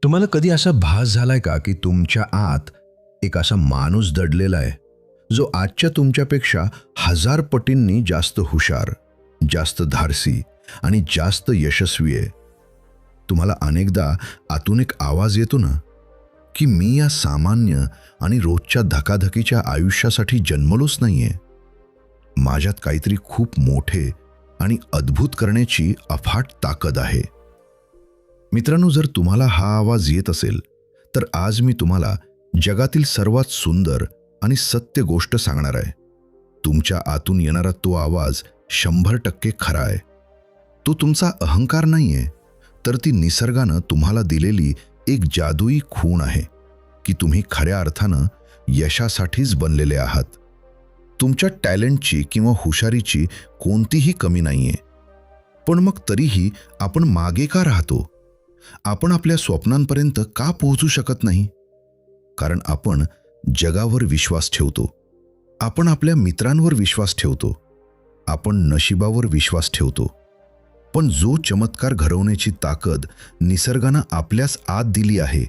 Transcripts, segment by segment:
तुम्हाला कधी असा भास झालाय का की तुमच्या आत एक असा माणूस दडलेला आहे जो आजच्या तुमच्यापेक्षा 1000 पटींनी जास्त हुशार, जास्त धाडसी आणि जास्त यशस्वी आहे? तुम्हाला अनेकदा आतून एक आवाज येतो ना की मी या सामान्य आणि रोजच्या धकाधकीच्या आयुष्यासाठी जन्मलोच नाहीये. माझ्यात काहीतरी खूप मोठे आणि अद्भुत करण्याची अफाट ताकद आहे. मित्रांनो, जर तुम्हाला हा आवाज येत असेल तर आज मी तुम्हाला जगातील सर्वात सुंदर आणि सत्य गोष्ट सांगणार आहे. तुमच्या आतून येणारा तो आवाज 100% खरा आहे. तो तुमचा अहंकार नाहीये, तर ती निसर्गानं तुम्हाला दिलेली एक जादुई खूण आहे की तुम्ही खऱ्या अर्थानं यशासाठीच बनलेले आहात. तुमच्या टॅलेंटची किंवा हुशारीची कोणतीही कमी नाहीये. पण मग तरीही आपण मागे का राहतो? आपण आपल्या स्वप्नांपर्यंत का पोहोचू शकत नाही? कारण आपण जगावर विश्वास ठेवतो, आपण आपल्या मित्रांवर विश्वास ठेवतो, आपण नशिबावर विश्वास ठेवतो. पण जो चमत्कार घडवण्याची ताकद निसर्गानं आपल्याच आत दिली आहे,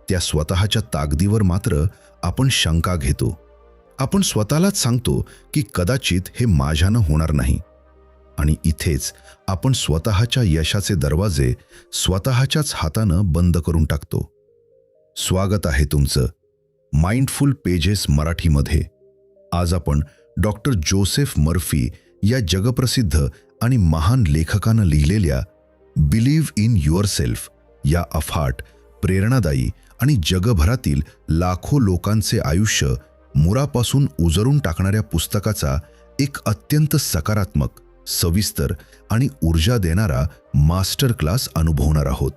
त्या स्वतःच्या ताकदीवर मात्र आपण शंका घेतो. आपण स्वतःलाच सांगतो की कदाचित हे माझ्यानं होणार नाही. आणि इथेच आपण स्वतःच्या यशाचे दरवाजे स्वतःच्याच हातानं बंद करून टाकतो. स्वागत आहे तुमचं माइंडफुल पेजेस मराठीमध्ये. आज आपण डॉक्टर जोसेफ मर्फी या जगप्रसिद्ध आणि महान लेखकानं लिहिलेल्या बिलीव्ह इन युअरसेल्फ या अफाट, प्रेरणादायी आणि जगभरातील लाखो लोकांचे आयुष्य मुळापासून उजळून टाकणाऱ्या पुस्तकाचा एक अत्यंत सकारात्मक, सविस्तर आणि ऊर्जा देणारा मास्टर क्लास अनुभवणार आहोत.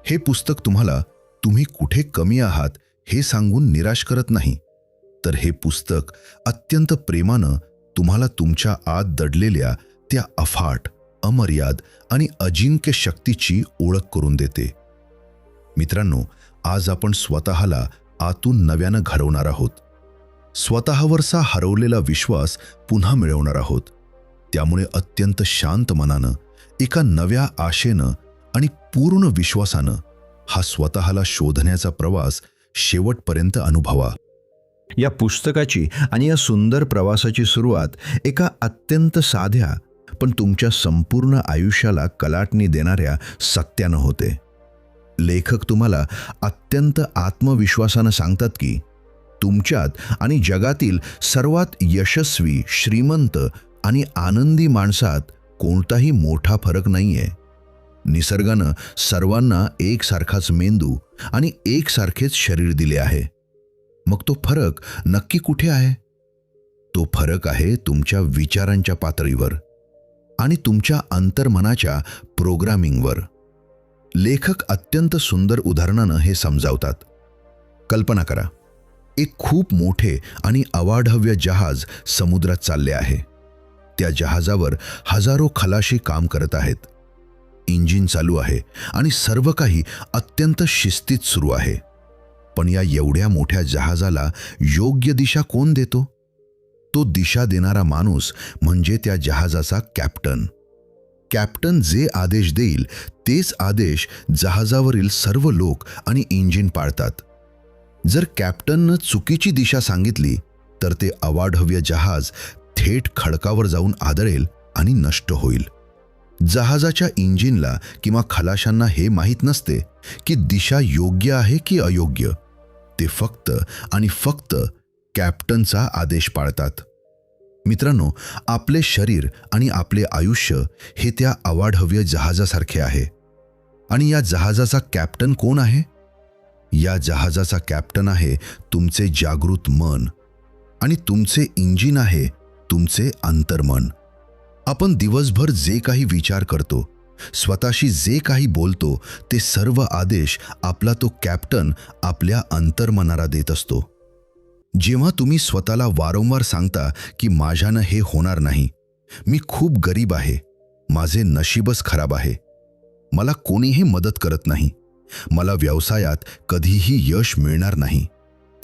हे पुस्तक तुम्हाला तुम्ही कुठे कमी आहात हे सांगून निराश करत नाही, तर हे पुस्तक अत्यंत प्रेमानं तुम्हाला तुमच्या आत दडलेल्या त्या अफाट, अमर्याद आणि अजिंक्य शक्तीची ओळख करून देते. मित्रांनो, आज आपण स्वतःला आतून नव्यानं घडवणार आहोत. स्वतःवरचा हरवलेला विश्वास पुन्हा मिळवणार आहोत. त्यामुळे अत्यंत शांत मनानं, एका नव्या आशेनं आणि पूर्ण विश्वासानं हा स्वतःला शोधण्याचा प्रवास शेवटपर्यंत अनुभवा. या पुस्तकाची आणि या सुंदर प्रवासाची सुरुवात एका अत्यंत साध्या पण तुमच्या संपूर्ण आयुष्याला कलाटणी देणाऱ्या सत्यानं होते. लेखक तुम्हाला अत्यंत आत्मविश्वासानं सांगतात की तुमच्यात आणि जगातील सर्वात यशस्वी, श्रीमंत आणि आनंदी माणसात कोणताही मोठा फरक नाहीये. निसर्गानं सर्वांना एकसारखाच मेंदू आणि एकसारखेच शरीर दिले आहे. मग तो फरक नक्की कुठे आहे? तो फरक आहे तुमच्या विचारांच्या पातळीवर आणि तुमच्या अंतर्मनाच्या प्रोग्रामिंगवर. लेखक अत्यंत सुंदर उदाहरणानं हे समजावतात. कल्पना करा, एक खूप मोठे आणि अवाढव्य जहाज समुद्रात चालले आहे. त्या जहाजावर हजारो खलाशी काम करत आहेत. इंजिन चालू आहे आणि सर्व काही अत्यंत शिस्तीत सुरू आहे. पण या एवढ्या मोठ्या जहाजाला योग्य दिशा कोण देतो? तो दिशा देणारा माणूस म्हणजे त्या जहाजाचा कॅप्टन. कॅप्टन जे आदेश देईल तेच आदेश जहाजावरील सर्व लोक आणि इंजिन पाळतात. जर कॅप्टननं चुकीची दिशा सांगितली तर ते अवाढव्य जहाज थेट खडकावर जाऊन आदळेल आणि नष्ट होईल. जहाजाच्या इंजिनला किंवा खलाशांना हे माहीत नसते की दिशा योग्य आहे की अयोग्य. ते फक्त आणि फक्त कॅप्टनचा आदेश पाळतात. मित्रांनो, आपले शरीर आणि आपले आयुष्य हे त्या अवाढव्य जहाजासारखे आहे. आणि या जहाजाचा कॅप्टन कोण आहे? या जहाजाचा कॅप्टन आहे तुमचे जागृत मन आणि तुमचे इंजिन आहे तुमचे अंतर्मन. आपण दिवसभर जे काही विचार करतो, स्वतःशी जे काही बोलतो, ते सर्व आदेश आपला तो कॅप्टन आपल्या अंतर्मनाला देत असतो. जेव्हा तुम्ही स्वतःला वारंवार सांगता की माझ्यानं हे होणार नाही, मी खूप गरीब आहे, माझे नशीबच खराब आहे, मला कोणीही मदत करत नाही, मला व्यवसायात कधीही यश मिळणार नाही,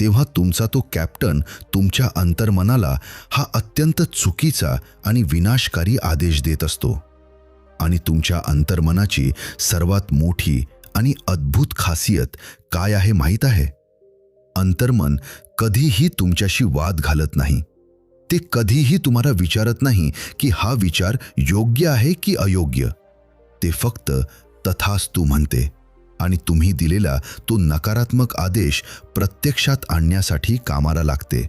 तेव्हा तुमचा तो कॅप्टन तुमच्या अंतर्मनाला हा अत्यंत चुकीचा आणि विनाशकारी आदेश देत असतो. आणि तुमच्या अंतर्मनाची सर्वात मोठी आणि अद्भुत खासियत काय आहे माहीत आहे? अंतर्मन कधीही तुमच्याशी वाद घालत नाही. ते कधीही तुम्हाला विचारत नाही की हा विचार योग्य आहे की अयोग्य. ते फक्त तथास्तु म्हणते आणि तुम्ही दिलेला तो नकारात्मक आदेश प्रत्यक्षात आणण्यासाठी कामाला लागते.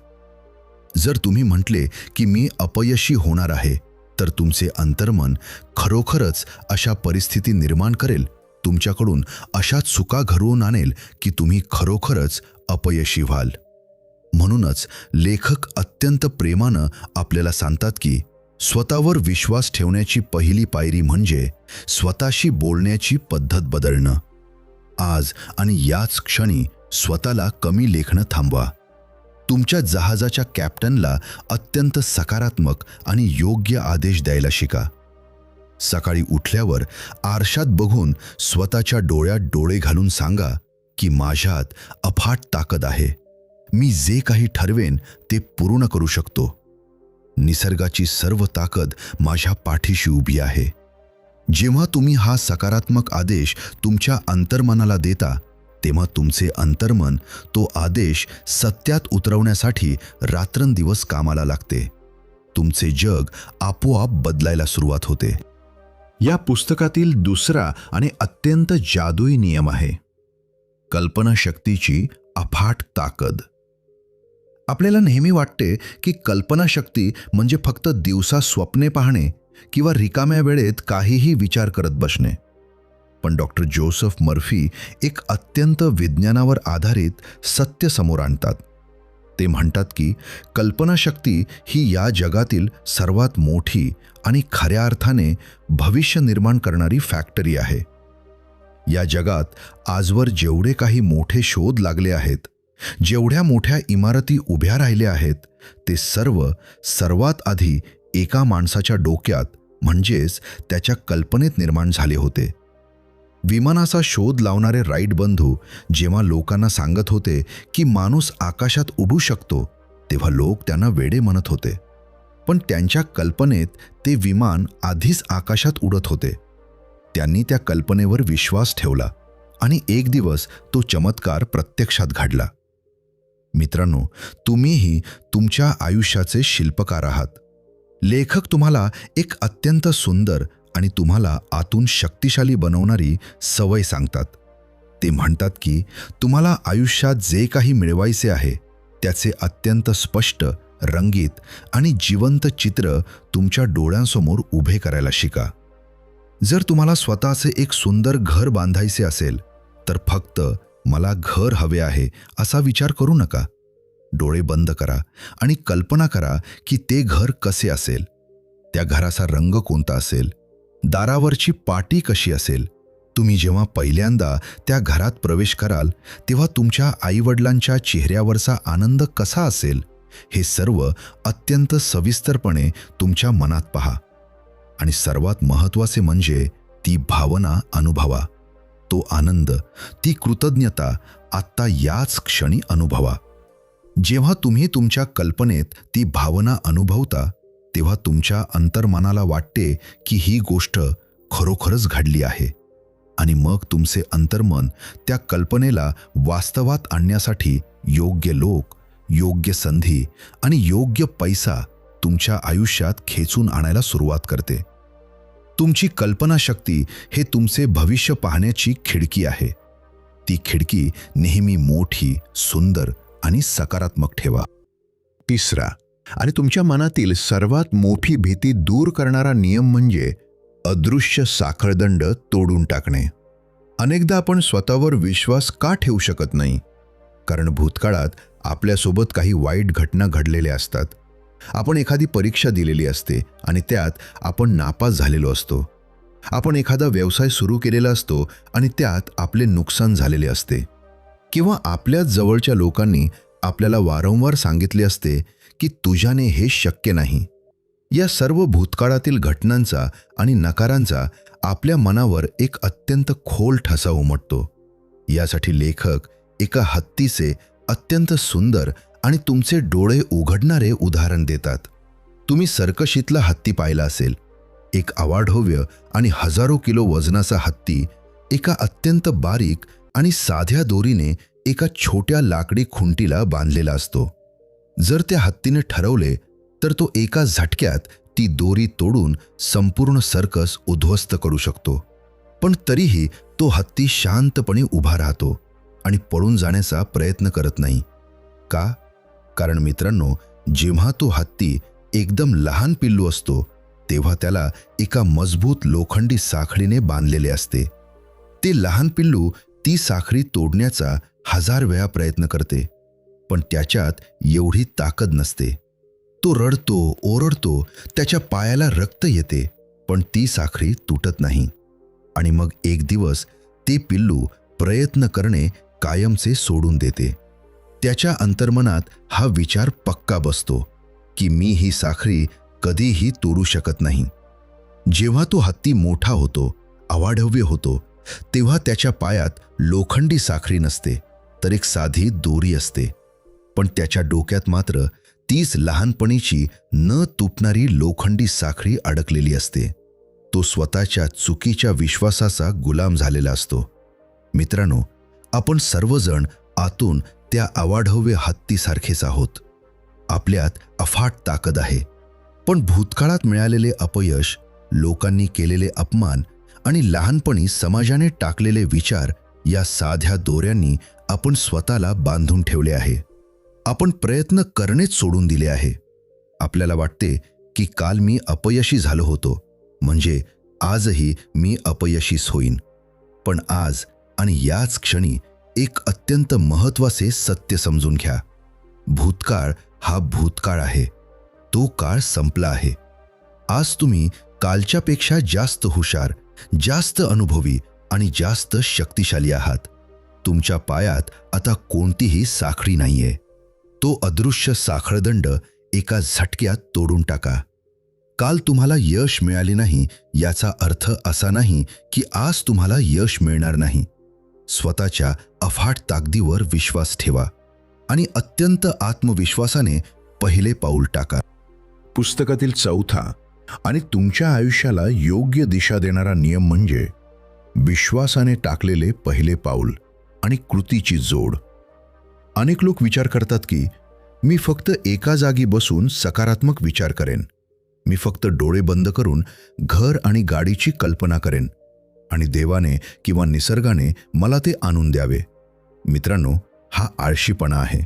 जर तुम्ही म्हटले की मी अपयशी होणार आहे, तर तुमचे अंतर्मन खरोखरच अशा परिस्थिती निर्माण करेल, तुमच्याकडून अशा चुका घडवून आणेल की तुम्ही खरोखरच अपयशी व्हाल. म्हणूनच लेखक अत्यंत प्रेमानं आपल्याला सांगतात की स्वतःवर विश्वास ठेवण्याची पहिली पायरी म्हणजे स्वतःशी बोलण्याची पद्धत बदलणं. आज आणि याच क्षणी स्वतःला कमी लेखणं थांबवा. तुमच्या जहाजाच्या कॅप्टनला अत्यंत सकारात्मक आणि योग्य आदेश द्यायला शिका. सकाळी उठल्यावर आरशात बघून स्वतःच्या डोळ्यात डोळे घालून सांगा की माझ्यात अफाट ताकद आहे. मी जे काही ठरवेन ते पूर्ण करू शकतो. निसर्गाची सर्व ताकद माझ्या पाठीशी उभी आहे. जेव्हा तुम्ही हा सकारात्मक आदेश तुमच्या अंतर्मनाला देता, तेव्हा तुमचे अंतर्मन तो आदेश सत्यात उतरवण्यासाठी रात्रंदिवस कामाला लागते. तुमचे जग आपोआप बदलायला सुरुवात होते. या पुस्तकातील दुसरा आणि अत्यंत जादुई नियम आहे कल्पनाशक्तीची अफाट ताकद. आपल्याला नेहमी वाटते की कल्पनाशक्ती म्हणजे फक्त दिवसा स्वप्ने पाहणे किंवा रिकाम्या वेळेत काहीही विचार करत बसणे. पण डॉक्टर जोसेफ मर्फी एक अत्यंत विज्ञानावर आधारित सत्य समोर आणतात. ते म्हणतात की कल्पनाशक्ती ही या जगातील सर्वात मोठी आणि खऱ्या अर्थाने भविष्य निर्माण करणारी फॅक्टरी आहे. या जगात आजवर जेवढे काही मोठे शोध लागले आहेत, जेवढ्या मोठ्या इमारती उभ्या राहिल्या आहेत, ते सर्वात आधी एका माणसाच्या डोक्यात म्हणजेच त्याच्या कल्पनेत निर्माण झाले होते. विमानाचा शोध लावणारे राईट बंधू जेव्हा लोकांना सांगत होते की माणूस आकाशात उडू शकतो, तेव्हा लोक त्यांना वेडे म्हणत होते. पण त्यांच्या कल्पनेत ते विमान आधीच आकाशात उडत होते. त्यांनी त्या कल्पनेवर विश्वास ठेवला आणि एक दिवस तो चमत्कार प्रत्यक्षात घडला. मित्रांनो, तुम्हीही तुमच्या आयुष्याचे शिल्पकार आहात. लेखक तुम्हाला एक अत्यंत सुंदर आणि तुम्हाला आतून शक्तिशाली बनवणारी सवय सांगतात. ते म्हणतात की तुम्हाला आयुष्यात जे काही मिळवायचे आहे त्याचे अत्यंत स्पष्ट, रंगीत आणि जिवंत चित्र तुमच्या डोळ्यांसमोर उभे करायला शिका. जर तुम्हाला स्वतःचे एक सुंदर घर बांधायचे असेल, तर फक्त मला घर हवे आहे असा विचार करू नका. डोळे बंद करा आणि कल्पना करा की ते घर कसे असेल. त्या घराचा रंग कोणता असेल, दारावरची पाटी कशी असेल. तुम्ही जेव्हा पहिल्यांदा त्या घरात प्रवेश कराल तेव्हा तुमच्या आईवडिलांच्या चेहऱ्यावरचा आनंद कसा असेल, हे सर्व अत्यंत सविस्तरपणे तुमच्या मनात पहा. आणि सर्वात महत्त्वाचे म्हणजे ती भावना अनुभवा. तो आनंद, ती कृतज्ञता आत्ता याच क्षणी अनुभवा. जेव्हा तुम्ही तुमच्या कल्पनेत ती भावना अनुभवता, तेव्हा तुमच्या अंतर्मनाला वाटते की ही गोष्ट खरोखरच घडली आहे. आणि मग तुमचे अंतर्मन त्या कल्पनेला वास्तवात आणण्यासाठी योग्य लोक, योग्य संधी आणि योग्य पैसा तुमच्या आयुष्यात खेचून आणायला सुरुवात करते. तुमची कल्पनाशक्ती हे तुमचे भविष्य पाहण्याची खिडकी आहे. ती खिडकी नेहमी मोठी, सुंदर आणि सकारात्मक ठेवा. तिसरा आणि तुमच्या मनातील सर्वात मोठी भीती दूर करणारा नियम म्हणजे अदृश्य साखळदंड तोडून टाकणे. अनेकदा आपण स्वतःवर विश्वास का ठेवू शकत नाही? कारण भूतकाळात आपल्यासोबत काही वाईट घटना घडलेल्या असतात. आपण एखादी परीक्षा दिलेली असते आणि त्यात आपण नापास झालेलो असतो. आपण एखादा व्यवसाय सुरू केलेला असतो आणि त्यात आपले नुकसान झालेले असते. किंवा आपल्याच जवळच्या लोकांनी आपल्याला वारंवार सांगितले असते की तुझ्याने हे शक्य नाही. या सर्व भूतकाळातील घटनांचा आणि नकारांचा आपल्या मनावर एक अत्यंत खोल ठसा उमटतो. यासाठी लेखक एका हत्तीचे अत्यंत सुंदर आणि तुमचे डोळे उघडणारे उदाहरण देतात. तुम्ही सर्कशीतला हत्ती पाहिला असेल. एक अवाढव्य आणि हजारो किलो वजनाचा हत्ती एका अत्यंत बारीक आणि साध्या दोरीने एका छोट्या लाकडी खुंटीला बांधलेला असतो. जर त्या हत्तीने ठरवले तर तो एका झटक्यात ती दोरी तोडून संपूर्ण सर्कस उद्ध्वस्त करू शकतो. पण तरीही तो हत्ती शांतपणे उभा राहतो आणि पळून जाण्याचा प्रयत्न करत नाही. का? कारण मित्रांनो, जेव्हा तो हत्ती एकदम लहान पिल्लू असतो तेव्हा त्याला एका मजबूत लोखंडी साखळीने बांधलेले असते. ते लहान पिल्लू ती साखळी तोडण्याचा 1000 वेळा प्रयत्न करते, पण त्याच्यात एवढी ताकद नसते. तो रडतो, ओरडतो, त्याच्या पायाला रक्त येते, पण ती साखळी तुटत नाही. आणि मग एक दिवस ते पिल्लू प्रयत्न करणे कायमचे सोडून देते. त्याच्या अंतर्मनात हा विचार पक्का बसतो की मी ही साखळी कधीही तोडू शकत नाही. जेव्हा तो हत्ती मोठा होतो, अवाढव्य होतो, तेव्हा त्याच्या पायात लोखंडी साखळी नसते, तर एक साधी दोरी असते. पण त्याच्या डोक्यात मात्र तीच लहानपणीची न तुटणारी लोखंडी साखळी अडकलेली असते. तो स्वतःच्या चुकीच्या विश्वासाचा गुलाम झालेला असतो. मित्रांनो, आपण सर्वजण आतून त्या अवाढव्य हत्तीसारखेच आहोत. आपल्यात अफाट ताकद आहे, पण भूतकाळात मिळालेले अपयश, लोकांनी केलेले अपमान आणि लहानपणी समाजाने टाकलेले विचार या साध्या दोऱ्यांनी आपण स्वतःला बांधून ठेवले आहे. आपण प्रयत्न करणेच सोडून दिले आहे. आपल्याला वाटते की काल मी अपयशी झालो होतो, म्हणजे आजही मी अपयशीच होईन. पण आज आणि याच क्षणी एक अत्यंत महत्त्वाचे सत्य समजून घ्या. भूतकाळ हा भूतकाळ आहे. तो काळ संपला आहे. आज तुम्ही कालच्यापेक्षा जास्त हुशार, जास्त अनुभवी आणि जास्त शक्तिशाली आहात. तुमच्या पायात आता कोणतीही साखळी नाहीये. तो अदृश्य साखळदंड एका झटक्यात तोडून टाका. काल तुम्हाला यश मिळाले नाही याचा अर्थ असा नाही की आज तुम्हाला यश मिळणार नाही. स्वतःच्या अफाट ताकदीवर विश्वास ठेवा आणि अत्यंत आत्मविश्वासाने पहिले पाऊल टाका. पुस्तकातील चौथा आणि तुमच्या आयुष्याला योग्य दिशा देणारा नियम म्हणजे विश्वासाने टाकलेले पहिले पाऊल आणि कृतीची जोड. अनेक लोक विचार करतात की मी फक्त एका जागी बसून सकारात्मक विचार करेन, मी फक्त डोळे बंद करून घर आणि गाडीची कल्पना करेन आणि देवाने किंवा निसर्गाने मला ते आणून द्यावे. मित्रांनो, हा आळशीपणा आहे.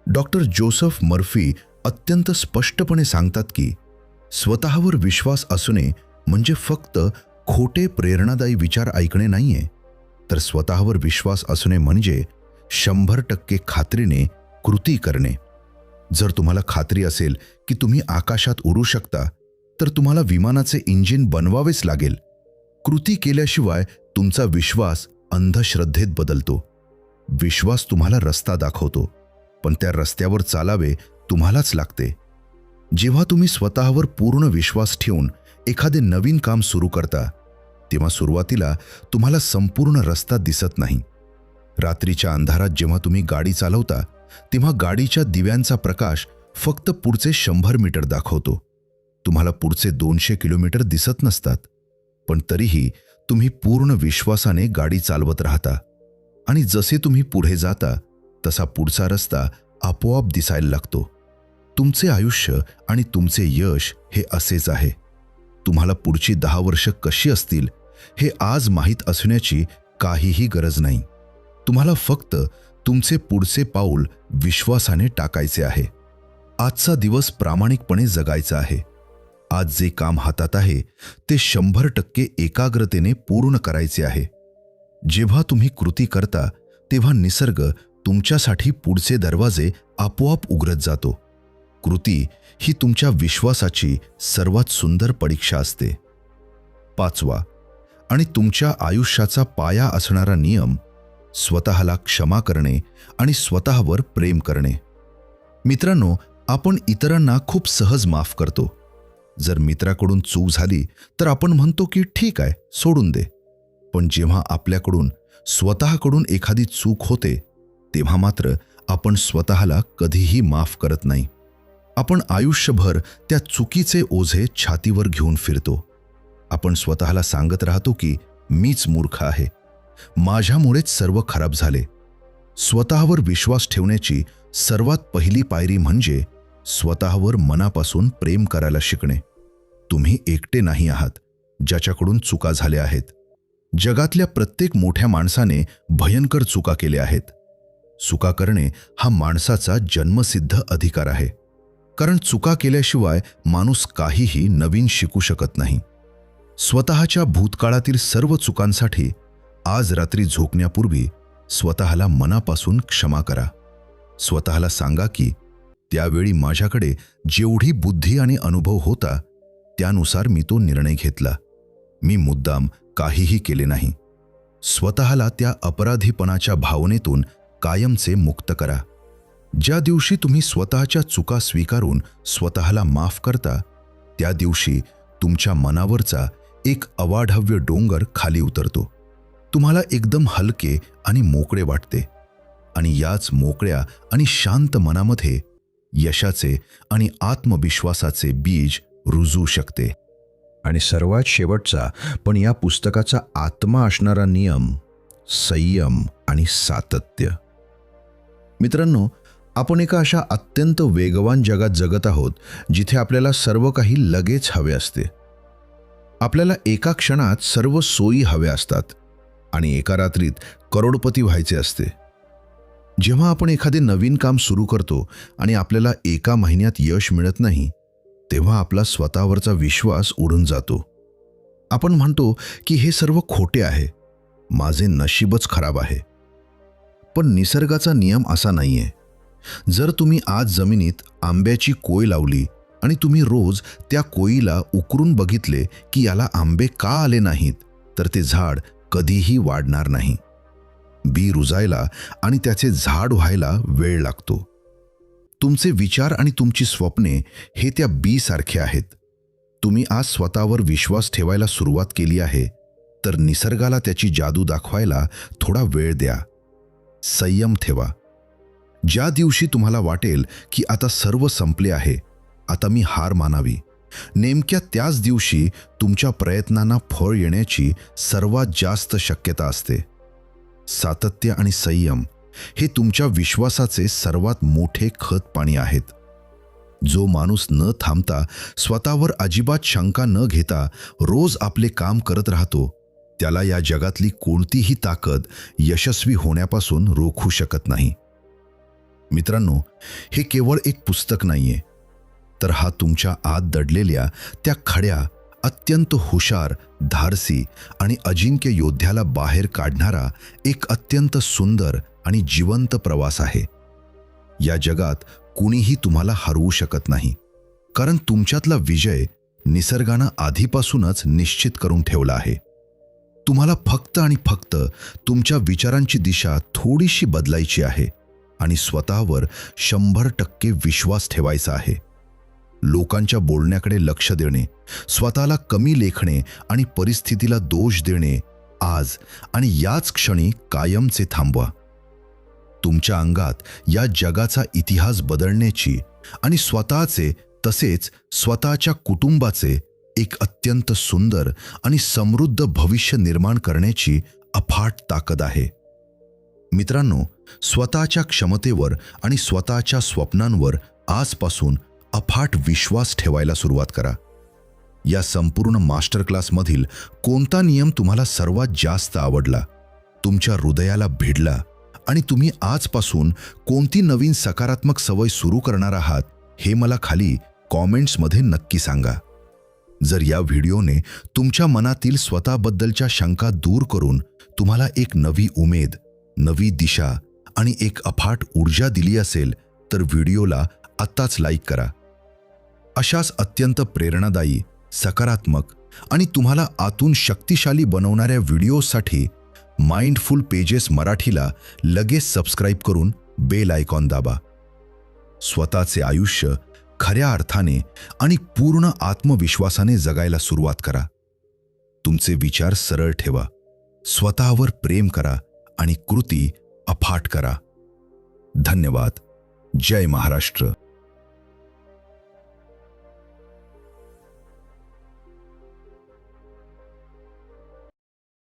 डॉक्टर जोसेफ मर्फी अत्यंत स्पष्टपणे सांगतात की स्वतःवर विश्वास असणे म्हणजे फक्त खोटे प्रेरणादायी विचार ऐकणे नाहीये, तर स्वतःवर विश्वास असणे म्हणजे 100% खात्रीने कृती करणे. जर तुम्हाला खात्री असेल की तुम्ही आकाशात उडू शकता, तर तुम्हाला विमानाचे इंजिन बनवावेच लागेल. कृती केल्याशिवाय तुमचा विश्वास अंधश्रद्धेत बदलतो. विश्वास तुम्हाला रस्ता दाखवतो, पण त्या रस्त्यावर चालावे तुम्हालाच लागते. जेव्हा तुम्ही स्वतःवर पूर्ण विश्वास ठेवून एखादे नवीन काम सुरू करता, तेव्हा सुरुवातीला तुम्हाला संपूर्ण रस्ता दिसत नाही. रात्रीच्या अंधारात जेव्हा तुम्ही गाडी चालवता, तेव्हा गाडीच्या दिव्यांचा प्रकाश फक्त पुढचे 100 मीटर दाखवतो. तुम्हाला पुढचे 200 किलोमीटर दिसत नसतात. पण तरीही तुम्ही पूर्ण विश्वासाने गाडी चालवत राहता आणि जसे तुम्ही पुढे जाता तसा पुढचा रस्ता आपोआप दिसायला लागतो. तुमचे आयुष्य आणि तुमचे यश हे असेच आहे. तुम्हाला पुढची 10 वर्ष कशी असतील हे आज माहीत असण्याची काहीही गरज नाही. तुम्हाला फक्त तुमचे पुढचे पाऊल विश्वासाने टाकायचे आहे. आजचा दिवस प्रामाणिकपणे जगायचा आहे. आज जे काम हातात आहे ते 100% एकाग्रतेने पूर्ण करायचे आहे. जेव्हा तुम्ही कृती करता तेव्हा निसर्ग तुमच्यासाठी पुढचे दरवाजे आपोआप उघडत जातो. कृती ही तुमच्या विश्वासाची सर्वात सुंदर परीक्षा असते. 5वा आणि तुमच्या आयुष्याचा पाया असणारा नियम, स्वतःला क्षमा करणे आणि स्वतःवर प्रेम करणे. मित्रांनो, आपण इतरांना खूप सहज माफ करतो. जर मित्राकडून चूक झाली तर आपण म्हणतो की ठीक आहे, सोडून दे. पण जेव्हा आपल्याकडून स्वतःकडून एखादी चूक होते तेव्हा मात्र आपण स्वतःला कधीही माफ करत नाही. आपण आयुष्यभर त्या चुकीचे ओझे छातीवर घेऊन फिरतो. आपण स्वतःला सांगत राहतो की मीच मूर्ख आहे, माझ्यामुळेच सर्व खराब झाले. स्वतःवर विश्वास ठेवण्याची सर्वात पहिली पायरी म्हणजे स्वतःवर मनापासून प्रेम करायला शिकणे. तुम्ही एकटे नाही आहात ज्याच्याकडून चुका झाल्या आहेत. जगातल्या प्रत्येक मोठ्या माणसाने भयंकर चुका केल्या आहेत. चुका करणे हा माणसाचा जन्मसिद्ध अधिकार आहे, कारण चुका केल्याशिवाय माणूस काहीही नवीन शिकू शकत नाही. स्वतःच्या भूतकाळातील सर्व चुकांसाठी आज रात्री झोपण्यापूर्वी स्वतःला मनापासून क्षमा करा. स्वतःला सांगा की त्यावेळी माझ्याकडे जेवढी बुद्धी आणि अनुभव होता त्यानुसार मी तो निर्णय घेतला. मी मुद्दाम काहीही केले नाही. स्वतःला त्या अपराधीपणाच्या भावनेतून कायमचे मुक्त करा. ज्या दिवशी तुम्ही स्वतःच्या चुका स्वीकारून स्वतःला माफ करता त्या दिवशी तुमच्या मनावरचा एक अवाढव्य डोंगर खाली उतरतो. तुम्हाला एकदम हलके आणि मोकळे वाटते आणि याच मोकळ्या आणि शांत मनामध्ये यशाचे आणि आत्मविश्वासाचे बीज रुजू शकते. आणि सर्वात शेवटचा पण या पुस्तकाचा आत्मा असणारा नियम, संयम आणि सातत्य. मित्रांनो, आपण एका अशा अत्यंत वेगवान जगात जगत आहोत जिथे आपल्याला सर्व काही लगेच हवे असते. आपल्याला एका क्षणात सर्व सोयी हव्या असतात आणि एका रात्रीत करोडपती व्हायचे असते. जेव्हा आपण एखादे नवीन काम सुरू करतो आणि आपल्याला एका महिन्यात यश मिळत नाही, तेव्हा आपला स्वतःवरचा विश्वास उडून जातो. आपण म्हणतो की हे सर्व खोटे आहे, माझे नशीबच खराब आहे. पण निसर्गाचा नियम असा नाहीये. जर तुम्ही आज जमिनीत आंब्याची कोय लावली आणि तुम्ही रोज त्या कोयीला उकरून बघितले की याला आंबे का आले नाहीत, तर ते झाड कधीही वाढणार नाही. बी रुजायला आणि त्याचे झाड व्हायला वेळ लागतो. तुमचे विचार आणि तुमची स्वप्ने हे त्या बी सारखे आहेत. तुम्ही आज स्वतःवर विश्वास ठेवायला सुरुवात केली आहे, तर निसर्गाला त्याची जादू दाखवायला थोडा वेळ द्या. संयम ठेवा. ज्या दिवशी तुम्हाला वाटेल की आता सर्व संपले आहे, आता मी हार मानावी, नेमक्या त्याच दिवशी तुमच्या प्रयत्नांना फळ येण्याची सर्वात जास्त शक्यता असते. सातत्य आणि संयम हे तुमच्या विश्वासाचे सर्वात मोठे खत पाणी आहेत. जो माणूस न थांबता, स्वतःवर अजिबात शंका न घेता रोज आपले काम करत राहतो, त्याला या जगातली कोणतीही ताकद यशस्वी होण्यापासून रोखू शकत नाही. मित्रांनो, हे केवळ एक पुस्तक नाहीये, तर हा तुमच्या आत दडलेल्या त्या खड्या, अत्यंत हुशार, धाडसी आणि अजिंक्य योद्ध्याला बाहेर काढणारा एक अत्यंत सुंदर आणि जिवंत प्रवास आहे. या जगात कुणीही तुम्हाला हरवू शकत नाही, कारण तुमच्यातला विजय निसर्गानं आधीपासूनच निश्चित करून ठेवला आहे. तुम्हाला फक्त आणि फक्त तुमच्या विचारांची दिशा थोडीशी बदलायची आहे आणि स्वतःवर 100% विश्वास ठेवायचा आहे. लोकांच्या बोलण्याकडे लक्ष देणे, स्वतःला कमी लेखणे आणि परिस्थितीला दोष देणे आज आणि याच क्षणी कायमचे थांबवा. तुमच्या अंगात या जगाचा इतिहास बदलण्याची आणि स्वतःचे तसेच स्वतःच्या कुटुंबाचे एक अत्यंत सुंदर आणि समृद्ध भविष्य निर्माण करण्याची अफाट ताकद आहे. मित्रांनो, स्वतःच्या क्षमतेवर आणि स्वतःच्या स्वप्नांवर आजपासून अफाट विश्वास ठेवायला सुरुवात करा. या संपूर्ण मास्टर क्लासमधील कोणता नियम तुम्हाला सर्वात जास्त आवडला, तुमच्या हृदयाला भिडला आणि तुम्ही आजपासून कोणती नवीन सकारात्मक सवय सुरू करणार आहात, हे मला खाली कॉमेंट्समध्ये नक्की सांगा. जर या व्हिडिओने तुमच्या मनातील स्वतःबद्दलच्या शंका दूर करून तुम्हाला एक नवी उमेद, नवी दिशा आणि एक अफाट ऊर्जा दिली असेल, तर व्हिडिओला आत्ताच लाईक करा. अशाच अत्यंत प्रेरणादायी, सकारात्मक आणि तुम्हाला आतून शक्तिशाली बनवणाऱ्या व्हिडिओसाठी माइंडफुल पेजेस मराठीला लगेच सबस्क्राईब करून बेल आयकॉन दाबा. स्वतःचे आयुष्य खऱ्या अर्थाने आणि पूर्ण आत्मविश्वासाने जगायला सुरुवात करा. तुमचे विचार सरळ ठेवा, स्वतःवर प्रेम करा आणि कृती अफाट करा. धन्यवाद. जय महाराष्ट्र.